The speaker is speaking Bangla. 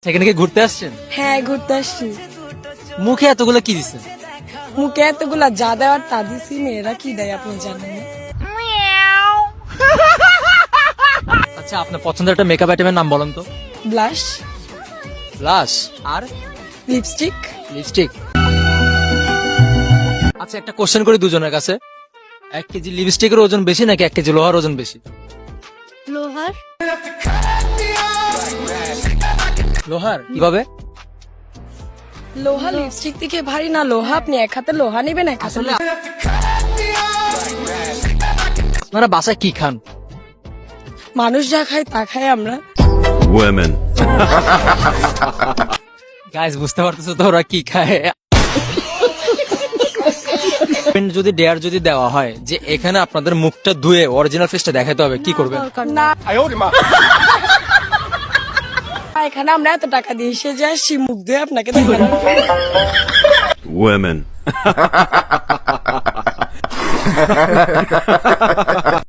সেখানে কি ঘুরতে আসছেন? হ্যাঁ, ঘুরতে আসছি। মুখে এতগুলো কি দিচ্ছেন? মুখে এতগুলা যা দেওয়ার তা দিছি, মেয়েরা কি দেয় আপনি জানেন না। আচ্ছা, আপনার পছন্দের একটা মেকআপ আইটেমের নাম বলেন তো। ব্লাশ, ব্লাশ আর লিপস্টিক। লিপস্টিক। আচ্ছা, একটা কোশ্চেন করি দুজনের কাছে, 1 কেজি লিপস্টিকের ওজন বেশি নাকি 1 কেজি লোহার ওজন বেশি? লোহার। লোহার কিভাবে? লোহা লিপস্টিক থেকে ভারী না। লোহা আপনি এক হাতে লোহা নিবেন, এক হাতে আসলে আপনারা বাসায় কি খান? মানুষ যা খায় তা খাই আমরা। Women. গাইস, বুঝতে পারতেছো তো ওরা কি খায়? যদি ডেয়ার যদি দেওয়া হয় যে এখানে আপনাদের মুখটা ধুয়ে অরিজিনাল ফেসটা দেখাতে হবে, কি করবেন? না, এখানে আমরা এত টাকা দিয়ে সেজে আসছি, মুখ ধুয়ে আপনাকে দেখাবো। Women.